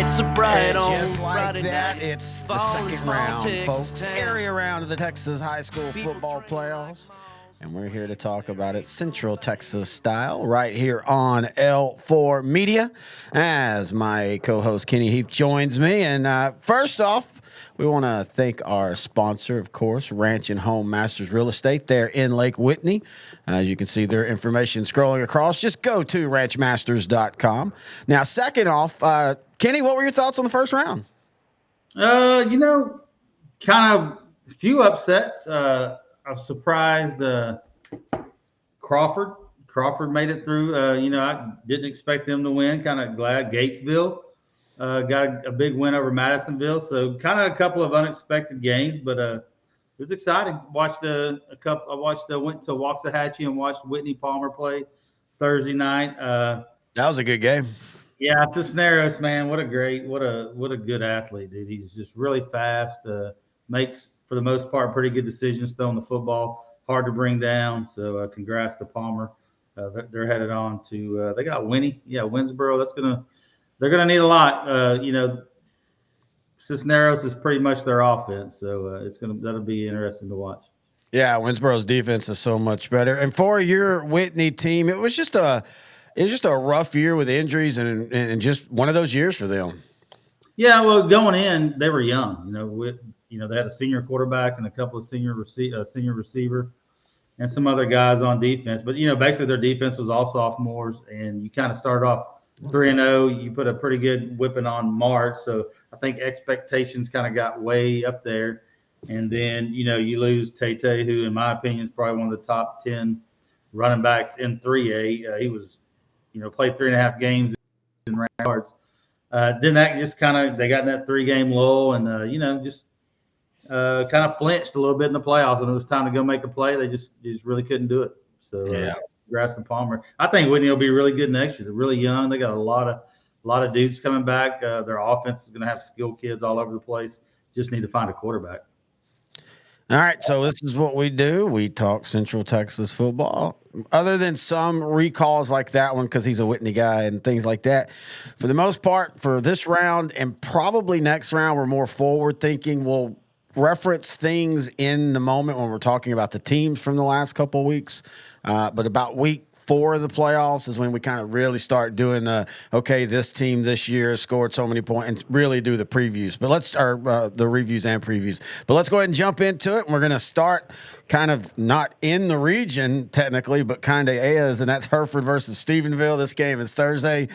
lights are bright And on just like Friday that, night. it's the Fall in second small round, Texas folks. town. Area round of the Texas high school football playoffs. And we're here to talk about it Central Texas style right here on L4 Media as my co-host Kenny Heath joins me. And first off, we want to thank our sponsor, of course, Ranch and Home Masters Real Estate there in Lake Whitney. As you can see their information scrolling across. Just go to ranchmasters.com. Now, second off, Kenny, what were your thoughts on the first round? Kind of few upsets. I was surprised Crawford. Crawford made it through. I didn't expect them to win. Kind of glad Gatesville got a big win over Madisonville. So kind of a couple of unexpected games, but it was exciting. Watched a couple. Went to Waxahachie and watched Whitney Palmer play Thursday night. That was a good game. Yeah, Cisneros, man, what a good athlete, dude. He's just really fast. Makes for the most part pretty good decisions throwing the football. Hard to bring down. So congrats to Palmer. They're headed on to they got Winnie. Yeah, Winsboro. They're gonna need a lot. Cisneros is pretty much their offense, so that'll be interesting to watch. Yeah, Winsboro's defense is so much better. And for your Whitney team, it was just a rough year with injuries and just one of those years for them. Yeah, well, going in, they were young. They had a senior quarterback and a couple of senior receiver, and some other guys on defense. But basically their defense was all sophomores, and you kind of started off 3-0. You put a pretty good whipping on March, so I think expectations kind of got way up there. And then you lose Tate, who in my opinion is probably one of the top 10 running backs in 3A. He was played 3.5 games in yards. Then that just they got in that 3-game lull and, kind of flinched a little bit in the playoffs. When it was time to go make a play, they just really couldn't do it. So, congrats to Palmer. I think Whitney will be really good next year. They're really young. They got a lot of dudes coming back. Their offense is going to have skilled kids all over the place. Just need to find a quarterback. All right, so this is what we do. We talk Central Texas football. Other than some recalls like that one because he's a Whitney guy and things like that, for the most part, for this round and probably next round, we're more forward thinking. We'll reference things in the moment when we're talking about the teams from the last couple of weeks. But about week 4 of the playoffs is when we kind of really start doing this team this year scored so many points and really do the previews. But the reviews and previews. But let's go ahead and jump into it. And we're going to start kind of not in the region technically, but kind of is, and that's Hereford versus Stephenville. This game is Thursday,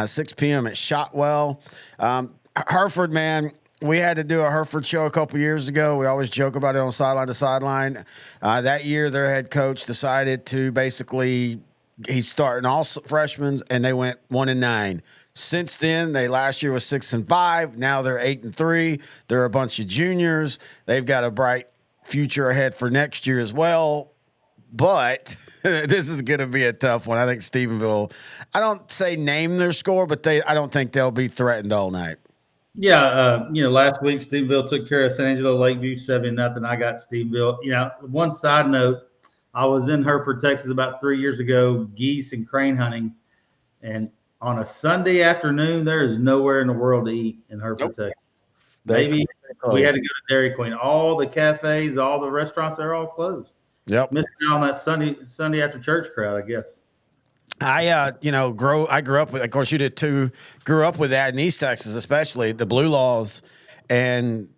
6 p.m. at Shotwell. Hereford, man. We had to do a Hereford show a couple years ago. We always joke about it on Sideline to Sideline. That year, their head coach decided to basically he's starting all freshmen, and they went 1-9. Since then, last year was 6-5. Now they're 8-3. They're a bunch of juniors. They've got a bright future ahead for next year as well. But this is going to be a tough one. I think Stephenville. I don't say name their score, but I don't think they'll be threatened all night. Yeah, last week Stephenville took care of San Angelo Lakeview 7-0. I got Stephenville. One side note, I was in Hereford, Texas about 3 years ago, geese and crane hunting, and on a Sunday afternoon, there is nowhere in the world to eat in Hereford, Texas. Maybe we had to go to Dairy Queen. All the cafes, all the restaurants, they're all closed. Yep, missing out on that Sunday after church crowd, I guess. I grew up with, of course you did too, grew up with that in East Texas, especially the Blue Laws. And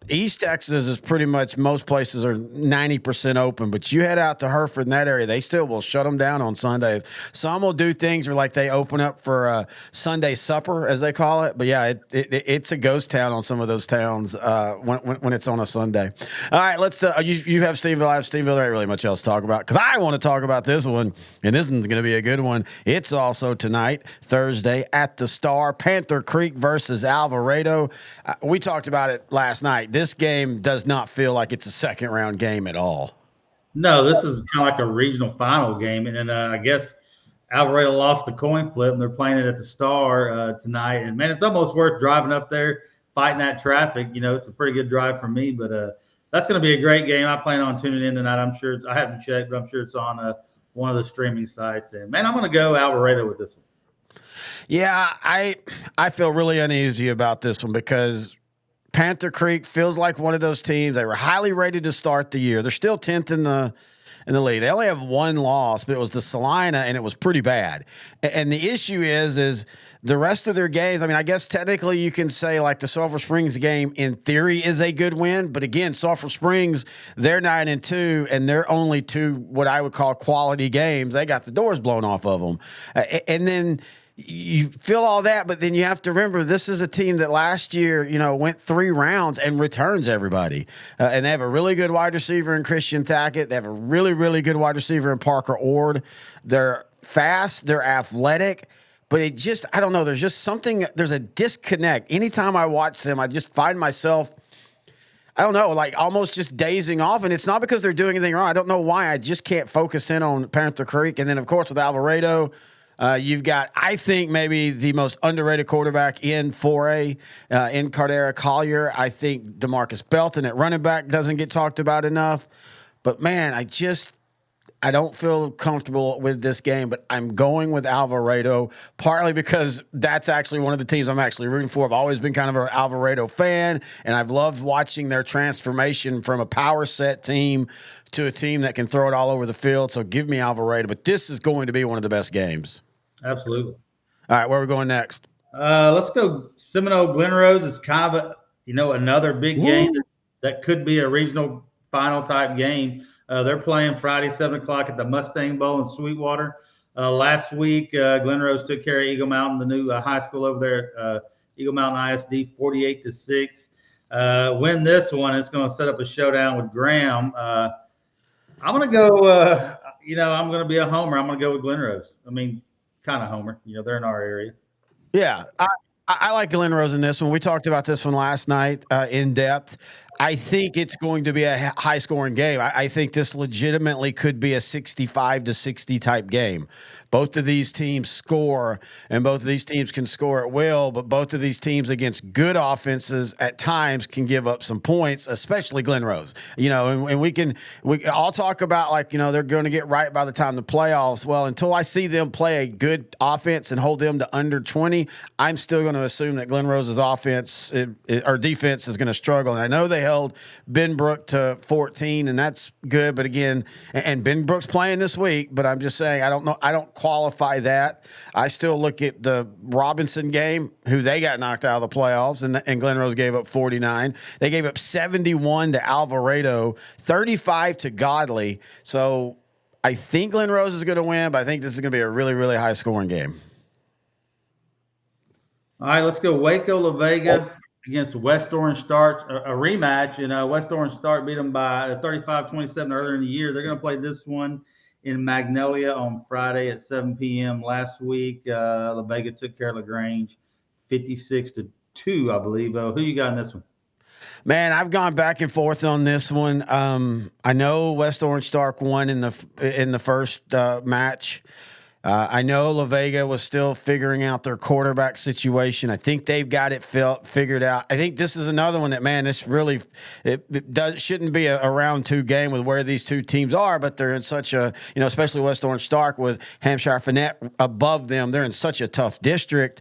East Texas is pretty much, most places are 90% open, but you head out to Hereford in that area, they still will shut them down on Sundays. Some will do things where like they open up for a Sunday supper, as they call it. But yeah, it's a ghost town on some of those towns when it's on a Sunday. All right, let's. You have Stephenville, I have Stephenville. There ain't really much else to talk about because I want to talk about this one, and this is going to be a good one. It's also tonight, Thursday at the Star, Panther Creek versus Alvarado. We talked about it last night. This game does not feel like it's a second round game at all. No, this is kind of like a regional final game. And then I guess Alvarado lost the coin flip, and they're playing it at the Star tonight. And, man, it's almost worth driving up there, fighting that traffic. It's a pretty good drive for me. But that's going to be a great game. I plan on tuning in tonight. I'm sure I haven't checked, but I'm sure it's on one of the streaming sites. And, man, I'm going to go Alvarado with this one. Yeah, I feel really uneasy about this one because Panther Creek feels like one of those teams. They were highly rated to start the year. They're still 10th in the league. They only have one loss, but it was to Salina, and it was pretty bad. And the issue is the rest of their games. I mean, I guess technically you can say like the Sulphur Springs game in theory is a good win, but again, Sulphur Springs, they're 9-2, and they're only two what I would call quality games. They got the doors blown off of them, and then you feel all that, but then you have to remember this is a team that last year, went 3 rounds and returns everybody. And they have a really good wide receiver in Christian Tackett. They have a really, really good wide receiver in Parker Ord. They're fast, they're athletic, but I don't know. There's just something, there's a disconnect. Anytime I watch them, I just find myself, I don't know, like almost just dazing off. And it's not because they're doing anything wrong. I don't know why. I just can't focus in on Panther Creek. And then, of course, with Alvarado, you've got, I think, maybe the most underrated quarterback in 4A, in Cardera Collier. I think DeMarcus Belton at running back doesn't get talked about enough. But, man, I don't feel comfortable with this game, but I'm going with Alvarado, partly because that's actually one of the teams I'm actually rooting for. I've always been kind of an Alvarado fan, and I've loved watching their transformation from a power set team to a team that can throw it all over the field. So give me Alvarado, but this is going to be one of the best games. Absolutely. All right, where are we going next? Let's go Seminole Glen Rose. It's kind of another big game that could be a regional final type game. They're playing Friday 7 o'clock at the Mustang Bowl in Sweetwater. Last week, Glen Rose took care of Eagle Mountain, the new high school over there, Eagle Mountain ISD, 48-6. Win this one, it's going to set up a showdown with Graham. I'm going to go. I'm going to be a homer. I'm going to go with Glen Rose. I mean, kind of homer. They're in our area. Yeah, I like Glen Rose in this one. We talked about this one last night in depth. I think it's going to be a high scoring game. I think this legitimately could be a 65-60 type game. Both of these teams score, and both of these teams can score at will, but both of these teams against good offenses at times can give up some points, especially Glen Rose. And we all talk about they're going to get right by the time the playoffs. Well, until I see them play a good offense and hold them to under 20, I'm still going to assume that Glen Rose's offense or defense is going to struggle. And I know they held Benbrook to 14, and that's good. But again, and Benbrook's playing this week, but I'm just saying, I don't know. I don't qualify that. I still look at the Robinson game, who they got knocked out of the playoffs, and Glen Rose gave up 49. They gave up 71 to Alvarado, 35 to Godley. So I think Glen Rose is going to win, but I think this is going to be a really, really high scoring game. All right, let's go Waco La Vega against West Orange Start, a rematch. West Orange Start beat them by 35-27 earlier in the year. They're going to play this one in Magnolia on Friday at 7 p.m. Last week, La Vega took care of LaGrange 56-2, I believe. Who you got in this one? Man, I've gone back and forth on this one. I know West Orange Stark won in the first match. I know La Vega was still figuring out their quarterback situation. I think they've got it figured out. I think this is another one that, man, this really shouldn't be a round 2 game with where these two teams are, but they're in such a, especially West Orange Stark with Hampshire Finette above them. They're in such a tough district.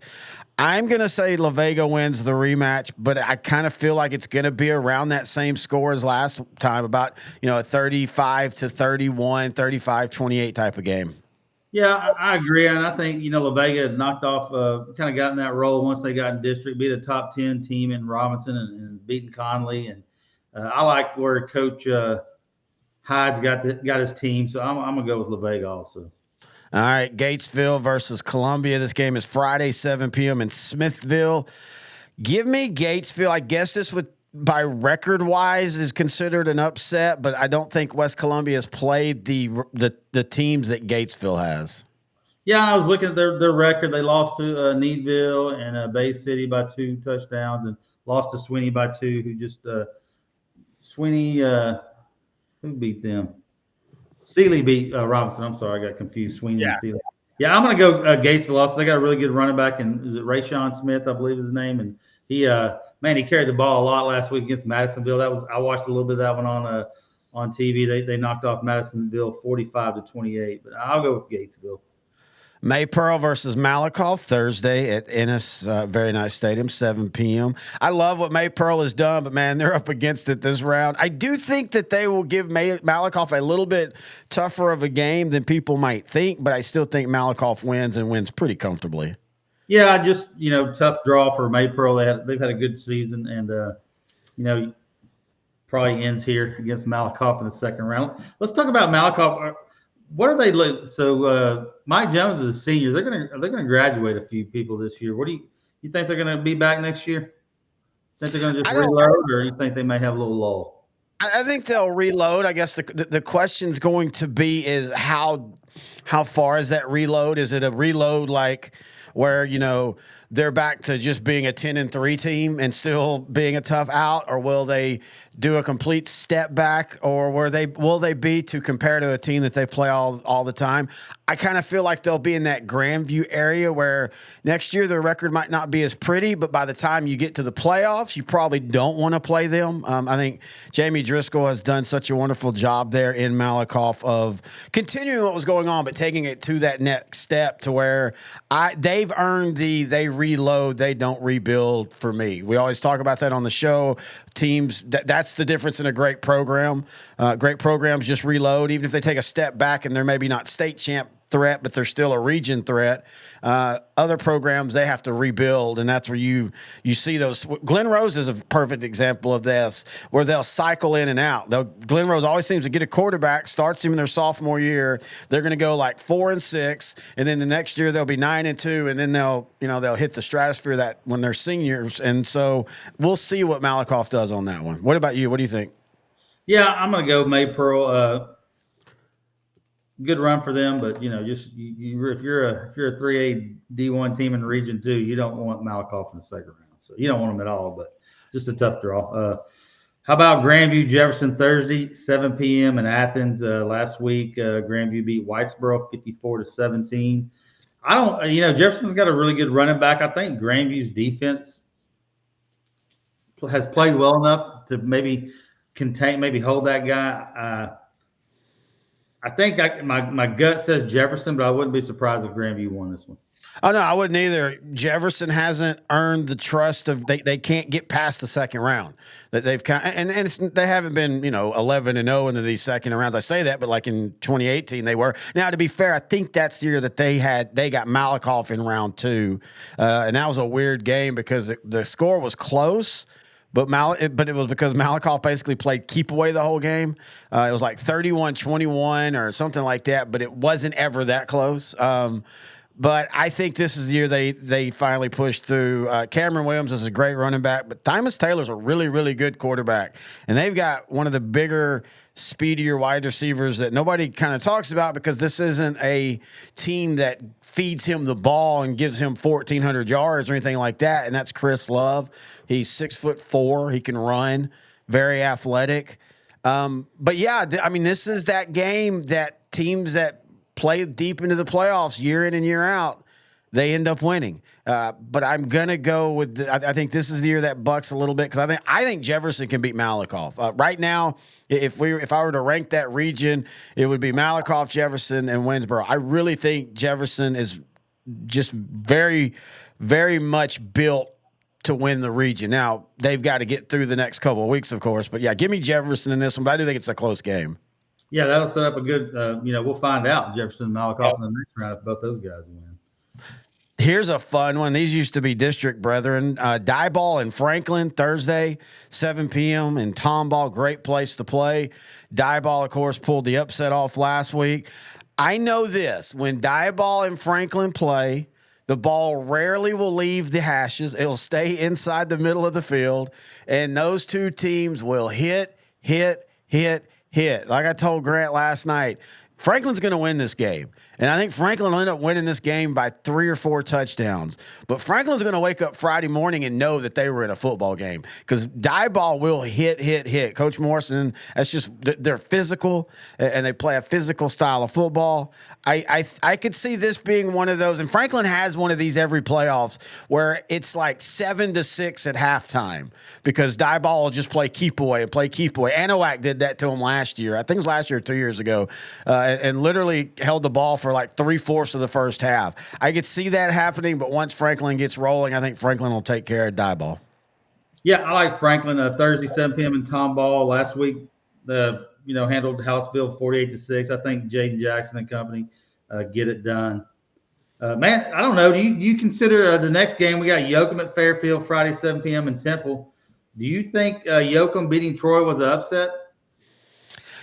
I'm going to say La Vega wins the rematch, but I kind of feel like it's going to be around that same score as last time, about, a 35-31, 35-28 type of game. Yeah, I agree, and I think La Vega had knocked off, kind of gotten that role once they got in district, beat a top 10 team in Robinson and beating Conley, and I like where Coach Hyde's got his team, so I'm gonna go with La Vega also. All right, Gatesville versus Columbia. This game is Friday, 7 p.m. in Smithville. Give me Gatesville. I guess this would, by record wise, is considered an upset, but I don't think West Columbia has played the teams that Gatesville has. Yeah, I was looking at their record. They lost to Needville and Bay City by 2 touchdowns, and lost to Sweeney by 2. Who just Sweeney? Who beat them? Sealy beat Robinson. I'm sorry, I got confused. Sweeney and Sealy. Yeah, I'm going to go Gatesville also. They got a really good running back, and is it Rayshawn Smith, I believe is his name, and he carried the ball a lot last week against Madisonville. I watched a little bit of that one on TV. They knocked off Madisonville 45-28, but I'll go with Gatesville. Maypearl versus Malakoff Thursday at Ennis, very nice stadium, 7 p.m. I love what Maypearl has done, but man, they're up against it this round. I do think that they will give Malakoff a little bit tougher of a game than people might think, but I still think Malakoff wins and wins pretty comfortably. Yeah, just tough draw for Maypearl. They've had a good season, and probably ends here against Malakoff in the second round. Let's talk about Malakoff. What are they? So Mike Jones is a senior. They're gonna graduate a few people this year. What do you think they're gonna be back next year? Think they're gonna just reload, or you think they may have a little lull? I think they'll reload. I guess the question's going to be is how far is that reload? Is it a reload like where they're back to just being a 10-3 team and still being a tough out, or will they do a complete step back, or will they be to compare to a team that they play all the time? I kind of feel like they'll be in that Grandview area where next year their record might not be as pretty, but by the time you get to the playoffs, you probably don't want to play them. I think Jamie Driscoll has done such a wonderful job there in Malakoff of continuing what was going on, but taking it to that next step to where they've earned they reload, they don't rebuild for me. We always talk about that on the show. Teams, that's the difference in a great program. Great programs just reload, even if they take a step back and they're maybe not state champ threat, but they're still a region threat. Other programs, they have to rebuild, and that's where you see those. Glen Rose is a perfect example of this, where they'll cycle in and out. Glen Rose always seems to get a quarterback, starts him in their sophomore year. They're going to go like 4-6, and then the next year they'll be 9-2, and then they'll hit the stratosphere that when they're seniors. And so we'll see what Malakoff does on that one. What about you? What do you think? Yeah, I'm going to go Maypearl. Good run for them, but if you're a 3A D1 team in Region 2, you don't want Malakoff in the second round. So you don't want them at all, but just a tough draw. How about Grandview Jefferson Thursday, 7 p.m. in Athens? Last week, Grandview beat Whitesboro 54-17. Jefferson's got a really good running back. I think Grandview's defense has played well enough to maybe hold that guy. I think my gut says Jefferson, but I wouldn't be surprised if Grandview won this one. Oh, no, I wouldn't either. Jefferson hasn't earned the trust of they can't get past the second round. That they've they haven't been 11-0 into these second rounds. I say that, but like in 2018 they were. Now, to be fair, I think that's the year that they got Malakoff in round 2, and that was a weird game because the score was close. But it was because Malakoff basically played keep away the whole game. It was like 31-21 or something like that, but it wasn't ever that close. But I think this is the year they finally pushed through. Cameron Williams is a great running back, but Tymus Taylor's a really, really good quarterback. And they've got one of the bigger, speedier wide receivers that nobody kind of talks about because this isn't a team that feeds him the ball and gives him 1,400 yards or anything like that. And that's Chris Love. He's 6'4". He can run, very athletic. But yeah, this is that game that teams that play deep into the playoffs year in and year out, they end up winning. But I'm gonna go with I think this is the year that bucks a little bit because I think Jefferson can beat Malakoff. Right now, if I were to rank that region, it would be Malakoff, Jefferson, and Winsboro. I really think Jefferson is just very, very much built to win the region. Now, they've got to get through the next couple of weeks, of course. But yeah, give me Jefferson in this one. But I do think it's a close game. Yeah, that'll set up a good. We'll find out Jefferson and Malakoff in the next round if both those guys win. Here's a fun one. These used to be district brethren. Diboll in Franklin, Thursday, 7 p.m. in Tomball. Great place to play. Diboll, of course, pulled the upset off last week. I know this. When Diboll and Franklin play, the ball rarely will leave the hashes. It'll stay inside the middle of the field, and those two teams will hit. Like I told Grant last night, Franklin's going to win this game. And I think Franklin will end up winning this game by 3 or 4 touchdowns. But Franklin's going to wake up Friday morning and know that they were in a football game because Diboll will hit. Coach Morrison, that's just they're physical and they play a physical style of football. I could see this being one of those, and Franklin has one of these every playoffs where it's like 7-6 at halftime because Diboll will just play keep away. Anahuac did that to him last year. I think it was last year or 2 years ago. and literally held the ball for like 3/4 of the first half. I could see that happening, but once Franklin gets rolling, I think Franklin will take care of Diebold. Yeah, I like Franklin. Thursday, 7 p.m. in Tomball. Last week, handled Hallettsville 48-6. I think Jaden Jackson and company get it done. Man, I don't know. Do you consider the next game? We got Yoakum at Fairfield Friday, 7 p.m. in Temple. Do you think Yoakum beating Troy was an upset?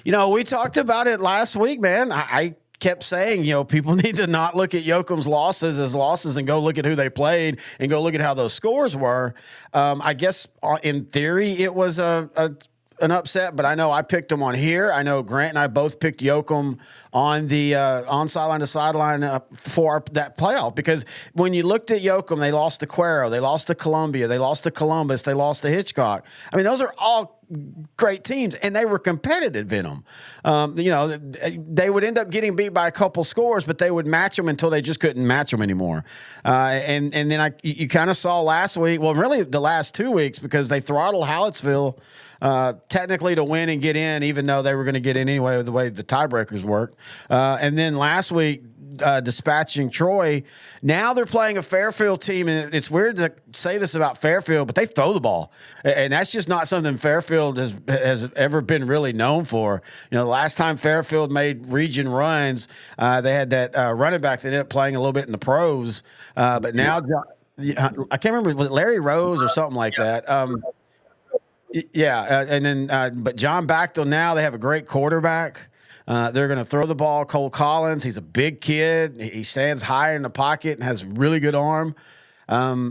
We talked about it last week, man. I kept saying, people need to not look at Yoakum's losses as losses and go look at who they played and go look at how those scores were. I guess in theory it was an upset, but I know I picked them on here. I know Grant and I both picked Yoakum on the on sideline to sideline for that playoff, because when you looked at Yoakum, they lost to Cuero, they lost to Columbia, they lost to Columbus, they lost to Hitchcock. I mean, those are all great teams, and they were competitive in them. They would end up getting beat by a couple scores, but they would match them until they just couldn't match them anymore. And then you kind of saw last week, well, really the last 2 weeks, because they throttled Hallettsville technically to win and get in, even though they were going to get in anyway with the way the tiebreakers worked. And then last week, dispatching Troy. Now they're playing a Fairfield team, and it's weird to say this about Fairfield, but they throw the ball, and that's just not something Fairfield has ever been really known for. The last time Fairfield made region runs, they had that running back that ended up playing a little bit in the pros, but now I can't remember, was it Larry Rose or something like that. And then but John Bachtel, now they have a great quarterback. They're going to throw the ball. Cole Collins, he's a big kid. He stands high in the pocket and has a really good arm. But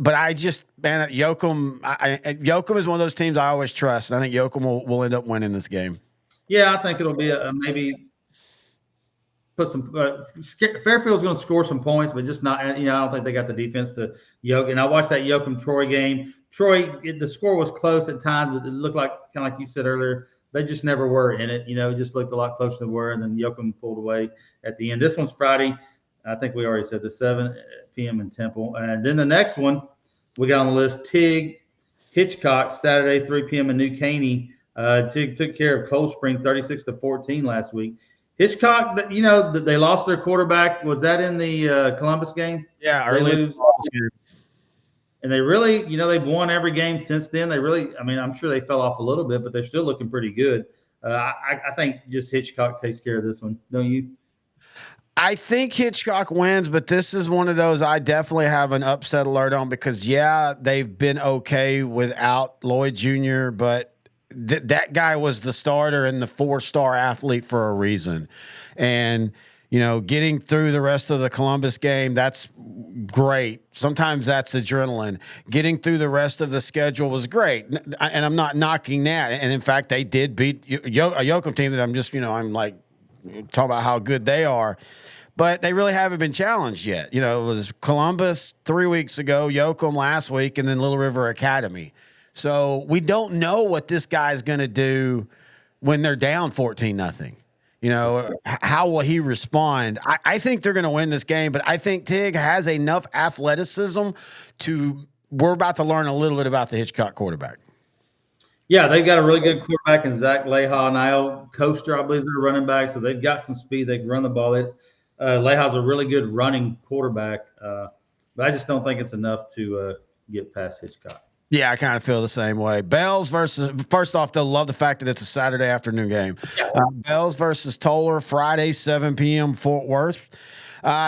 Yoakum, Yoakum is one of those teams I always trust, and I think Yoakum will end up winning this game. Yeah, I think it'll be maybe put some. Fairfield's going to score some points, but just not. I don't think they got the defense to Yoakum. And I watched that Yoakum Troy game. Troy, the score was close at times, but it looked like, kind of like you said earlier, they just never were in it. It just looked a lot closer than they were, and then Yoakum pulled away at the end. This one's Friday. I think we already said the 7 p.m. in Temple. And then the next one we got on the list, Tig Hitchcock, Saturday, 3 p.m. in New Caney. Tig took care of Cold Spring 36-14 last week. Hitchcock, they lost their quarterback. Was that in the Columbus game? Yeah, early. And they really, they've won every game since then. I'm sure they fell off a little bit, but they're still looking pretty good. I think just Hitchcock takes care of this one, don't you? I think Hitchcock wins, but this is one of those I definitely have an upset alert on, because, they've been okay without Lloyd Jr., but that guy was the starter and the 4-star athlete for a reason. And getting through the rest of the Columbus game, that's great. Sometimes that's adrenaline. Getting through the rest of the schedule was great. And I'm not knocking that. And in fact, they did beat a Yoakum team that I'm like talking about how good they are. But they really haven't been challenged yet. It was Columbus 3 weeks ago, Yoakum last week, and then Little River Academy. So we don't know what this guy's going to do when they're down 14-0. How will he respond? I think they're going to win this game, but I think Tig has enough athleticism we're about to learn a little bit about the Hitchcock quarterback. Yeah, they've got a really good quarterback in Zach Leha. Niall Coaster, I believe, is their running back, so they've got some speed. They can run the ball. Leha's a really good running quarterback, but I just don't think it's enough to get past Hitchcock. Yeah, I kind of feel the same way. Bells first off, they'll love the fact that it's a Saturday afternoon game. Bells versus Toller, Friday, 7 p.m., Fort Worth.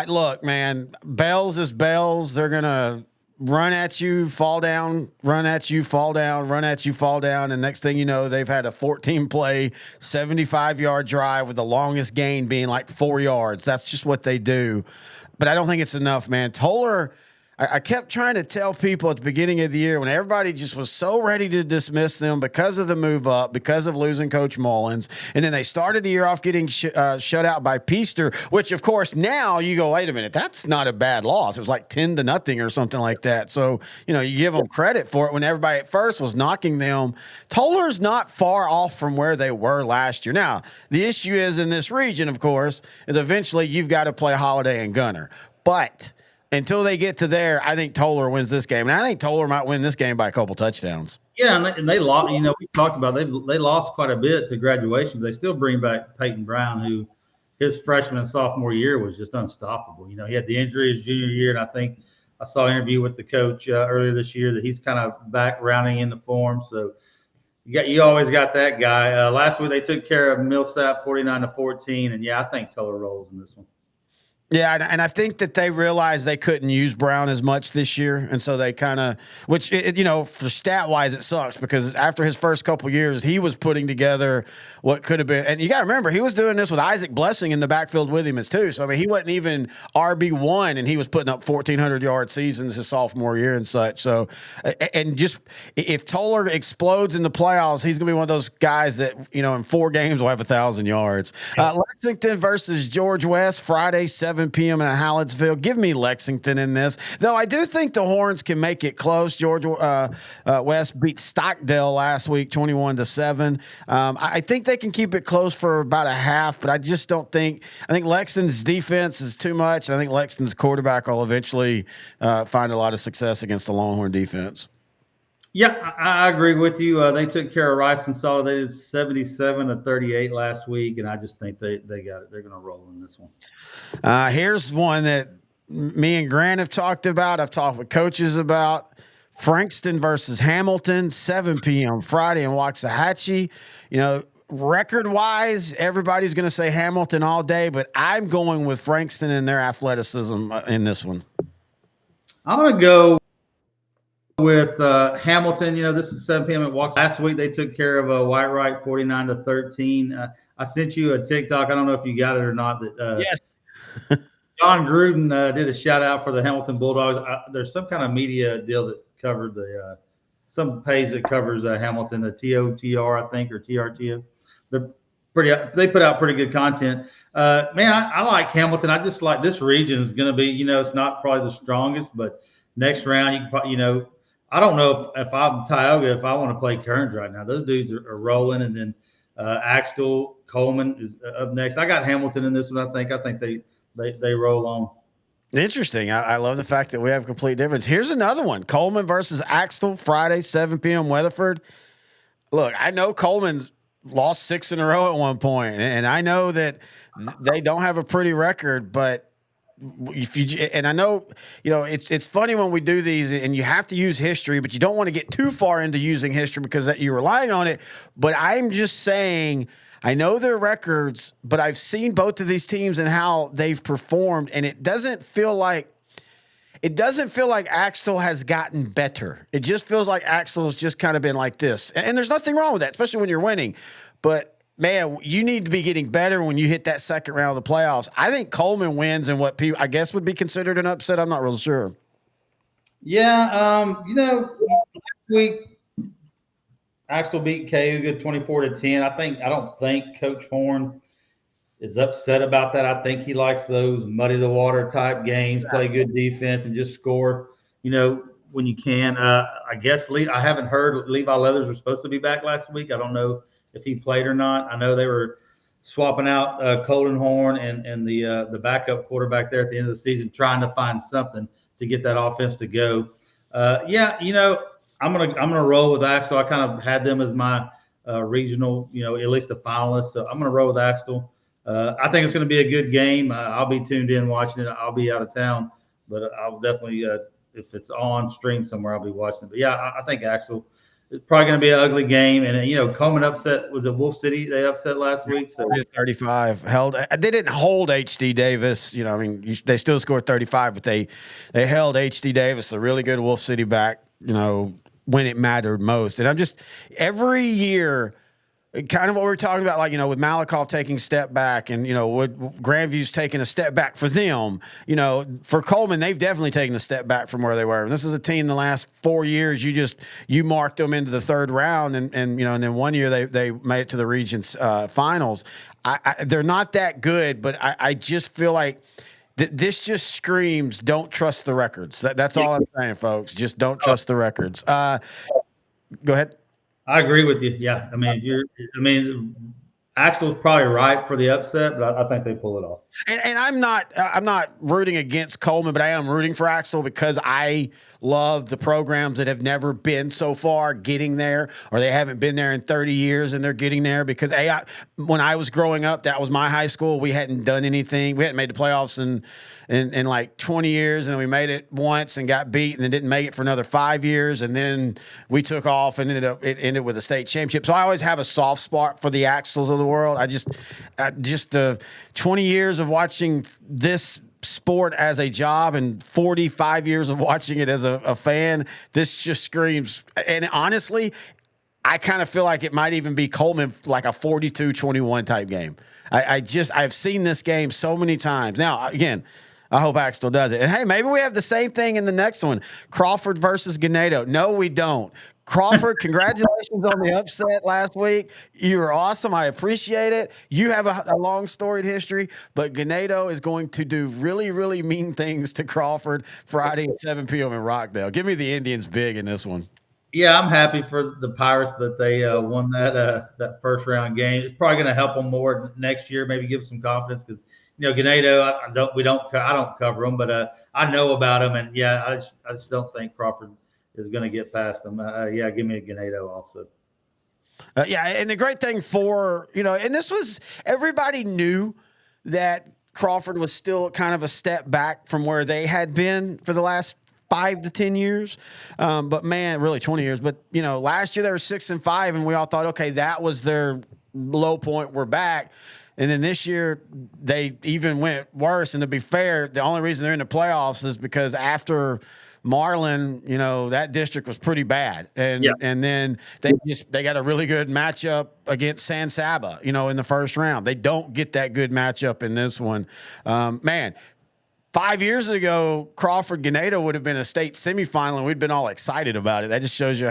Look, man, Bells is Bells. They're going to run at you, fall down, run at you, fall down, run at you, fall down. And next thing you know, they've had a 14-play, 75-yard drive with the longest gain being like 4 yards. That's just what they do. But I don't think it's enough, man. Toller, I kept trying to tell people at the beginning of the year, when everybody just was so ready to dismiss them because of the move up, because of losing Coach Mullins, and then they started the year off getting shut out by Peaster, which, of course, now you go, wait a minute, that's not a bad loss. It was like 10-0 or something like that. So, you give them credit for it when everybody at first was knocking them. Toller's not far off from where they were last year. Now, the issue is in this region, of course, is eventually you've got to play Holiday and Gunner. But until they get to there, I think Toller wins this game. And I think Toller might win this game by a couple touchdowns. Yeah, and they lost. We talked about they lost quite a bit to graduation, but they still bring back Peyton Brown, who his freshman and sophomore year was just unstoppable. You know, he had the injury his junior year, and I think I saw an interview with the coach earlier this year that he's kind of back rounding into form. So you always got that guy. Last week they took care of Millsap 49-14, and yeah, I think Toller rolls in this one. Yeah, and I think that they realized they couldn't use Brown as much this year, and so they kind of, which you know, for stat wise, it sucks because after his first couple years, he was putting together what could have been, and you got to remember he was doing this with Isaac Blessing in the backfield with him as too. So I mean, he wasn't even RB1, and he was putting up 1,400-yard seasons his sophomore year and such. So, and just if Toller explodes in the playoffs, he's gonna be one of those guys that in 4 games will have 1,000 yards. Lexington versus George West Friday 7 p.m. in Hallettsville. Give me Lexington in this, though. I do think the Horns can make it close. George West beat Stockdale last week 21-7. I think they can keep it close for about a half, but I just don't think. I think Lexington's defense is too much, and I think Lexington's quarterback will eventually find a lot of success against the Longhorn defense. Yeah, I agree with you. They took care of Rice Consolidated 77-38 last week, and I just think they got it. They're going to roll in this one. Here's one that me and Grant have talked about. I've talked with coaches about. Frankston versus Hamilton, 7 p.m. Friday in Waxahachie. Record-wise, everybody's going to say Hamilton all day, but I'm going with Frankston and their athleticism in this one. I'm going to go with Hamilton. This is 7 p.m. at Waxahachie. Last week they took care of Whitewright 49-13. I sent you a TikTok. I don't know if you got it or not. Yes. John Gruden did a shout out for the Hamilton Bulldogs. There's some kind of media deal that covered some page that covers Hamilton, the TOTR, I think, or TRTO. They put out pretty good content. Man, I like Hamilton. I just like this region is going to be, it's not probably the strongest, but next round you can probably, I don't know if I'm Tioga, if I want to play Kearns right now. Those dudes are rolling, and then Axtell, Coleman is up next. I got Hamilton in this one. I think they roll on. Interesting. I love the fact that we have complete difference. Here's another one: Coleman versus Axtell, Friday, 7 p.m. Weatherford. Look, I know Coleman's lost 6 in a row at one point, and I know that they don't have a pretty record, but I know, it's funny when we do these and you have to use history, but you don't want to get too far into using history because that you're relying on it. But I'm just saying, I know their records, but I've seen both of these teams and how they've performed, and it doesn't feel like Axtell has gotten better. It just feels like Axtell's just kind of been like this. And there's nothing wrong with that, especially when you're winning. But man, you need to be getting better when you hit that second round of the playoffs. I think Coleman wins in what people, I guess, would be considered an upset. I'm not real sure. Yeah, last week Axtell beat Cayuga 24-10. I don't think Coach Horn is upset about that. I think he likes those muddy the water type games, play good defense, and just score, when you can. I guess I haven't heard Levi Leathers was supposed to be back last week. I don't know if he played or not. I know they were swapping out Colton Horn and the backup quarterback there at the end of the season, trying to find something to get that offense to go. I'm gonna roll with Axtell. I kind of had them as my regional, at least a finalist. So I'm gonna roll with Axtell. I think it's going to be a good game. I'll be tuned in watching it. I'll be out of town, but I'll definitely, if it's on stream somewhere, I'll be watching it. But yeah, I think Axtell. It's probably going to be an ugly game, and Coleman upset. Was it Wolf City? They upset last week. So 35 held. They didn't hold HD Davis. They still scored 35, but they held HD Davis, a really good Wolf City back. When it mattered most, and I'm just every year. Kind of what we're talking about, with Malakoff taking a step back and, what Grandview's taking a step back for them, for Coleman, they've definitely taken a step back from where they were. And this is a team the last 4 years, you marked them into the third round and then one year they made it to the region's finals. They're not that good, but I just feel like this just screams, don't trust the records. That's all I'm saying, folks. Just don't trust the records. Go ahead. I agree with you. Yeah, Axel's probably right for the upset, but I think they pull it off. And I'm not rooting against Coleman, but I am rooting for Axel because I love the programs that have never been so far getting there, or they haven't been there in 30 years and they're getting there because when I was growing up, that was my high school. We hadn't done anything. We hadn't made the playoffs in like 20 years, and then we made it once and got beat, and then didn't make it for another 5 years, and then we took off and it ended with a state championship. So I always have a soft spot for the Axles of the world. I just the 20 years of watching this sport as a job and 45 years of watching it as a fan, this just screams. And honestly, I kind of feel like it might even be Coleman, like a 42-21 type game. I've seen this game so many times. Now, again, I hope Axel does it. And hey, maybe we have the same thing in the next one. Crawford versus Ganado. No, we don't. Crawford, congratulations on the upset last week. You were awesome. I appreciate it. You have a long storied history, but Ganado is going to do really, really mean things to Crawford Friday at 7 p.m. in Rockdale. Give me the Indians big in this one. Yeah, I'm happy for the Pirates that they won that first round game. It's probably going to help them more next year. Maybe give some confidence because Ganado. I don't cover them, but I know about them, and yeah, I just don't think Crawford is going to get past them. Yeah, give me a Ganado also. Yeah, and the great thing and this was everybody knew that Crawford was still kind of a step back from where they had been for the last 5 to 10 years. But man, really 20 years. But last year they were 6-5, and we all thought, okay, that was their low point. We're back. And then this year they even went worse. And to be fair, the only reason they're in the playoffs is because after Marlin, that district was pretty bad. And then they got a really good matchup against San Saba, in the first round. They don't get that good matchup in this one. Man, 5 years ago, Crawford Ganado would have been a state semifinal, and we'd been all excited about it. That just shows you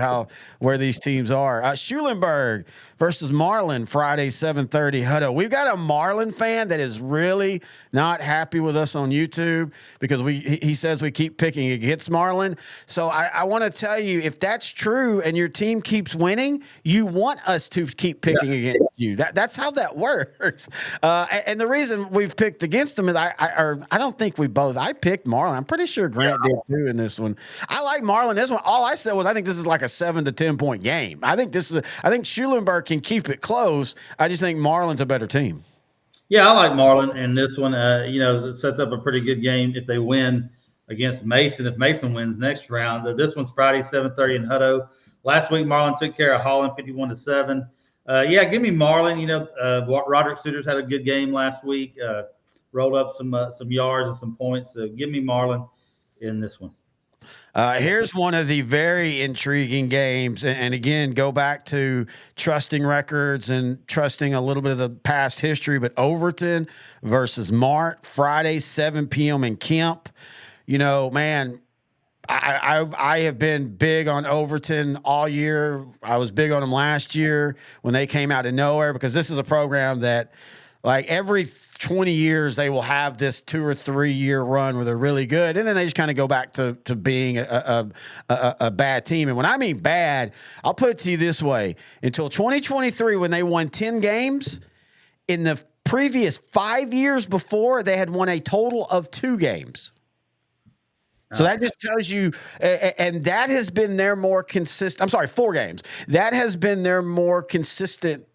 where these teams are. Schulenburg versus Marlin, Friday, 7:30. Hutto. We've got a Marlin fan that is really not happy with us on YouTube because he says we keep picking against Marlin. So I want to tell you, if that's true and your team keeps winning, you want us to keep picking against you. That's how that works. And the reason we've picked against them is I don't think I picked Marlin. I'm pretty sure Grant did too in this one. I like Marlin. This one, all I said was I think this is like a 7 to 10 point game. I think Schulenburg can keep it close. I just think Marlin's a better team. Yeah, I like Marlin, and this one, it sets up a pretty good game if they win against Mason. If Mason wins next round, this one's Friday, 7:30 in Hutto. Last week, Marlin took care of Holland, 51-7. Yeah, give me Marlin. Roderick Suitors had a good game last week. Rolled up some yards and some points. So give me Marlin in this one. Here's one of the very intriguing games. And again, go back to trusting records and trusting a little bit of the past history, but Overton versus Mart, Friday, 7 p.m. in Kemp. Man, I have been big on Overton all year. I was big on them last year when they came out of nowhere because this is a program that, like, every 20 years they will have this 2 or 3 year run where they're really good, and then they just kind of go back to being a bad team. And when I mean bad, I'll put it to you this way: until 2023, when they won 10 games, in the previous 5 years before, they had won a total of 2 games. So that just tells you, and that has been their more consistent. I'm sorry, 4 games. That has been their more consistent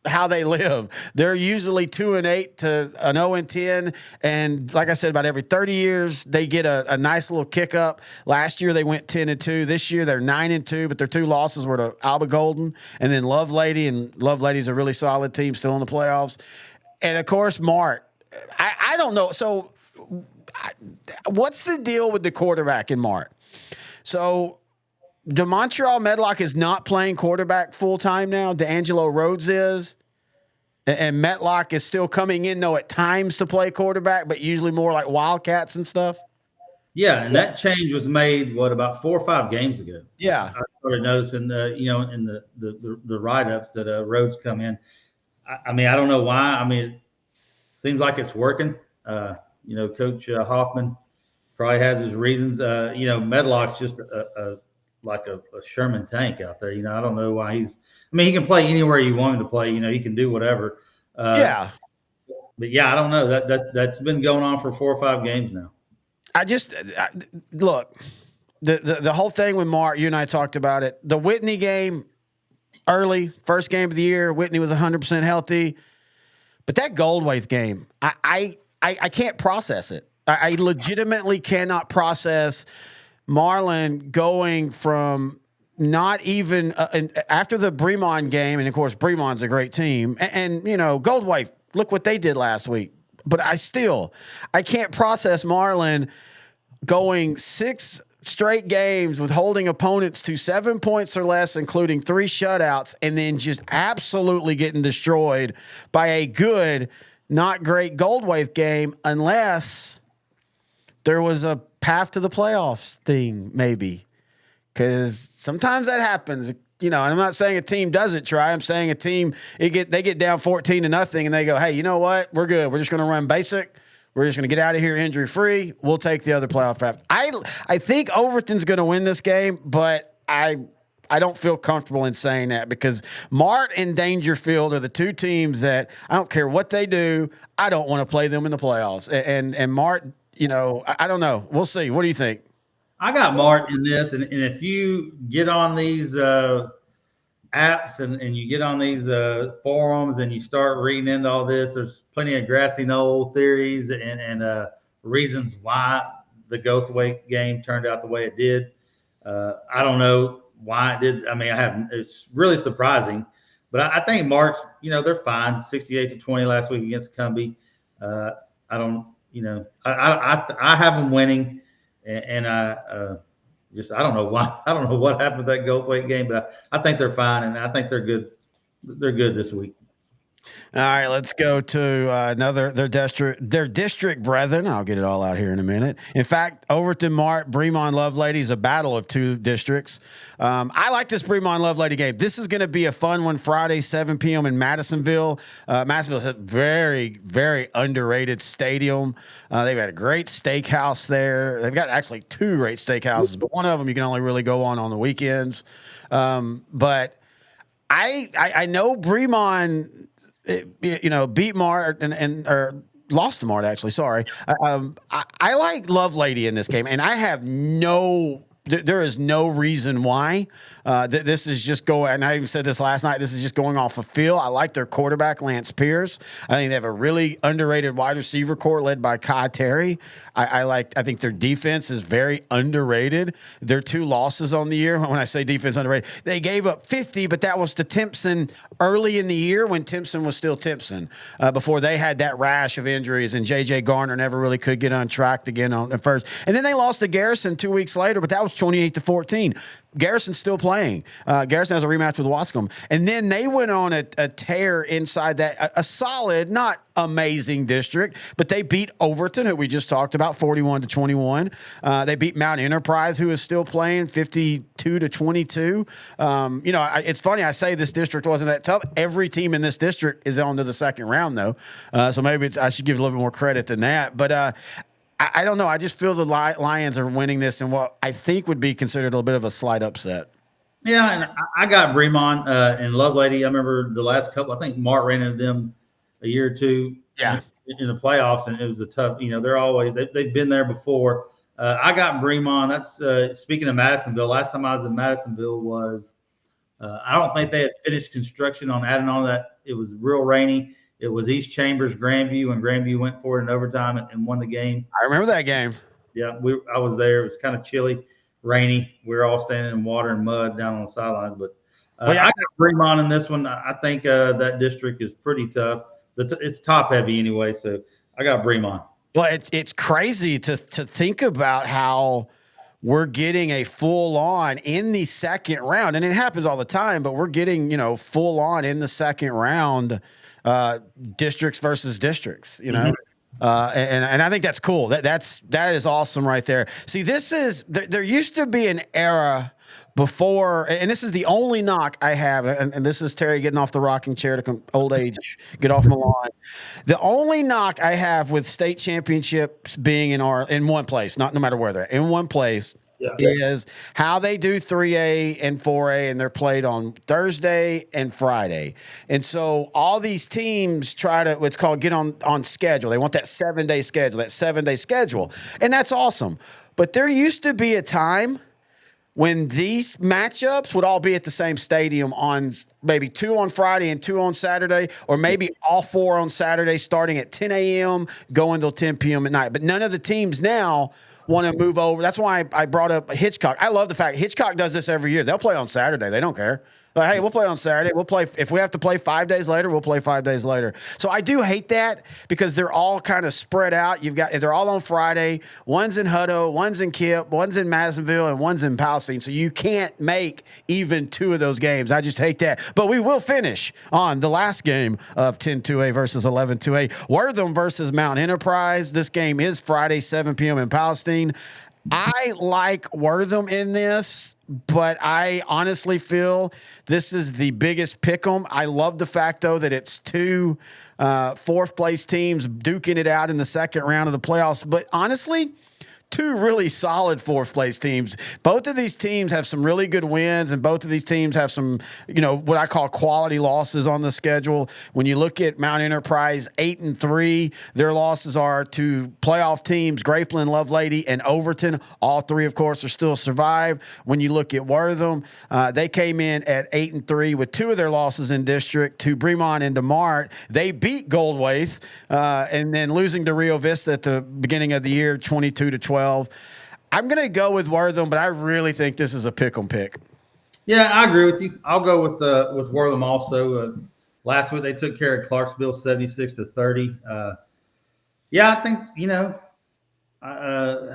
how they live. They're usually 2-8 to an 0-10. And like I said, about every 30 years, they get a nice little kick up. Last year, they went 10-2. This year, they're 9-2, but their 2 losses were to Alba Golden and then Lovelady. And Lovelady's a really solid team still in the playoffs. And of course, Mart. I don't know. So what's the deal with the quarterback in Mart? So DeMontreal Medlock is not playing quarterback full-time now. D'Angelo Rhodes is. And Metlock is still coming in, though, at times to play quarterback, but usually more like Wildcats and stuff. Yeah, and that change was made, about 4 or 5 games ago. Yeah. I started noticing, in the write-ups that Rhodes come in. I mean, I don't know why. I mean, it seems like it's working. Coach Hoffman probably has his reasons. Medlock's just a like a Sherman tank out there. I don't know why he's. I mean, he can play anywhere you want him to play. He can do whatever. Yeah. But yeah, I don't know. That's been going on for 4 or 5 games now. Look, the whole thing with Mark, you and I talked about it. The Whitney game early, first game of the year, Whitney was 100% healthy. But that Goldwaith game, I can't process it. I legitimately cannot process Marlon going from not even after the Bremond game, and of course Bremon's a great team, and Goldwaith, look what they did last week. But I can't process Marlon going 6 straight games with holding opponents to 7 points or less, including 3 shutouts, and then just absolutely getting destroyed by a good, not great Goldwaith game, unless there was a path to the playoffs thing, maybe. Because sometimes that happens. And I'm not saying a team doesn't try. I'm saying a team, they get down 14-0, and they go, hey, you know what? We're good. We're just going to run basic. We're just going to get out of here injury free. We'll take the other playoff path. I think Overton's going to win this game, but I don't feel comfortable in saying that because Mart and Dangerfield are the 2 teams that I don't care what they do. I don't want to play them in the playoffs. And Mart, I don't know. We'll see. What do you think? I got Mart in this, and if you get on these apps and you get on these forums and you start reading into all this, there's plenty of grassy knoll theories and reasons why the Goldthwaite game turned out the way it did. I don't know why it did. I mean, it's really surprising, but I think March, they're fine. 68-20 last week against Cumbie. I don't, I have them winning, and I don't know why. I don't know what happened to that Goldthwaite game, but I think they're fine, and I think they're good. They're good this week. All right, let's go to their district brethren. I'll get it all out here in a minute. In fact, Overton, Mart, Bremond, Lovelady is a battle of 2 districts. I like this Bremond Lovelady game. This is going to be a fun one. Friday, 7 p.m. in Madisonville. Madisonville's a very, very underrated stadium. They've got a great steakhouse there. They've got actually 2 great steakhouses, but one of them you can only really go on the weekends. But I know Bremond, beat Mart or lost to Mart, actually. Sorry. I like Lovelady in this game, and I have there is no reason why. This is just going, and I even said this last night, this is just going off of feel. I like their quarterback, Lance Pierce. I think they have a really underrated wide receiver core led by Kai Terry. I think their defense is very underrated. Their 2 losses on the year, when I say defense underrated, they gave up 50, but that was to Timpson early in the year when Timpson was still Timpson, before they had that rash of injuries, and J.J. Garner never really could get on track again on the first. And then they lost to Garrison 2 weeks later, but that was 28-14. Garrison's still playing. Garrison has a rematch with Wascom. And then they went on a tear inside that, a solid, not amazing district, but they beat Overton, who we just talked about, 41-21. They beat Mount Enterprise, who is still playing, 52-22. It's funny, I say this district wasn't that tough. Every team in this district is on to the second round, though. So maybe I should give a little bit more credit than that. But I don't know. I just feel the Lions are winning this in what I think would be considered a little bit of a slight upset. Yeah, and I got Bremond and Lovelady. I remember the last couple. I think Mart ran into them a year or 2 in the playoffs, and it was a tough. They're always they've been there before. I got Bremond. That's speaking of Madisonville. Last time I was in Madisonville was I don't think they had finished construction on adding on that. It was real rainy. It was East Chambers, Grandview, and Grandview went for it in overtime and won the game. I remember that game. Yeah, I was there. It was kind of chilly, rainy. We were all standing in water and mud down on the sidelines. But I got Bremond in this one. I think that district is pretty tough. It's top heavy anyway, so I got Bremond. Well, it's crazy to think about how we're getting a full on in the second round, and it happens all the time. But we're getting full on in the second round. Districts versus districts, and I think that's cool. That is awesome right there. See, there used to be an era before, and this is the only knock I have, and this is Terry getting off the rocking chair to old age, get off my lawn. The only knock I have with state championships being in one place, no matter where they're in one place. is how they do 3A and 4A, and they're played on Thursday and Friday. And so all these teams try to what's called get on schedule. They want that 7-day schedule, and that's awesome. But there used to be a time when these matchups would all be at the same stadium on maybe 2 on Friday and 2 on Saturday, or maybe all 4 on Saturday starting at 10 a.m., going till 10 p.m. at night. But none of the teams now want to move over. That's why I brought up Hitchcock. I love the fact Hitchcock does this every year. They'll play on Saturday. They don't care. Like, hey, we'll play on Saturday. We'll play if we have to play 5 days later. We'll play 5 days later. So I do hate that because they're all kind of spread out. They're all on Friday. One's in Hutto, one's in Kip, one's in Madisonville, and one's in Palestine. So you can't make even 2 of those games. I just hate that. But we will finish on the last game of 10-2A versus 11-2A. Wortham versus Mount Enterprise. This game is Friday, 7 p.m. in Palestine. I like Wortham in this, but I honestly feel this is the biggest pick 'em. I love the fact, though, that it's 2 fourth-place teams duking it out in the second round of the playoffs. But honestly, 2 really solid fourth-place teams. Both of these teams have some really good wins, and both of these teams have some, what I call quality losses on the schedule. When you look at Mount Enterprise, 8-3, their losses are to playoff teams, Grapeland, Lovelady, and Overton. All 3, of course, are still survived. When you look at Wortham, they came in at 8-3 with 2 of their losses in district to Bremont and DeMart. They beat Goldwaith, and then losing to Rio Vista at the beginning of the year, 22-12. I'm going to go with Wortham, but I really think this is a pick 'em pick. Yeah, I agree with you. I'll go with Wortham also. Last week they took care of Clarksville 76-30. Yeah, I think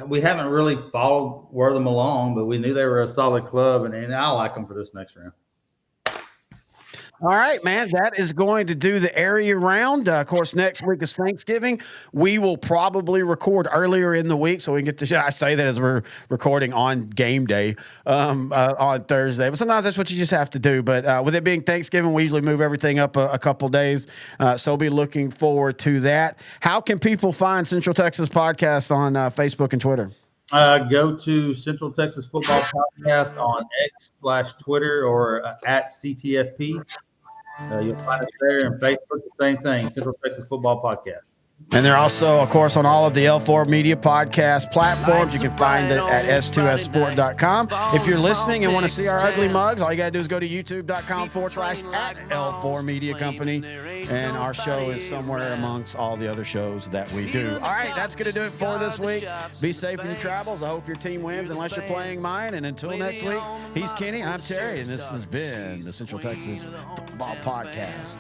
we haven't really followed Wortham along, but we knew they were a solid club, and I like them for this next round. All right, man, that is going to do the area round. Of course, next week is Thanksgiving. We will probably record earlier in the week so we can get to. I say that as we're recording on game day on Thursday, but sometimes that's what you just have to do. But with it being Thanksgiving, we usually move everything up a couple days. So be looking forward to that. How can people find Central Texas Podcast on Facebook and Twitter? Go to Central Texas Football Podcast on X/Twitter or at CTFP. You'll find us there, and Facebook, the same thing, Central Texas Football Podcast. And they're also, of course, on all of the L4 Media podcast platforms. You can find it at s2ssport.com. If you're listening and want to see our ugly mugs, all you got to do is go to youtube.com/@L4 Media Company. And our show is somewhere amongst all the other shows that we do. All right, that's going to do it for this week. Be safe in your travels. I hope your team wins unless you're playing mine. And until next week, he's Kenny, I'm Terry, and this has been the Central Texas Football Podcast.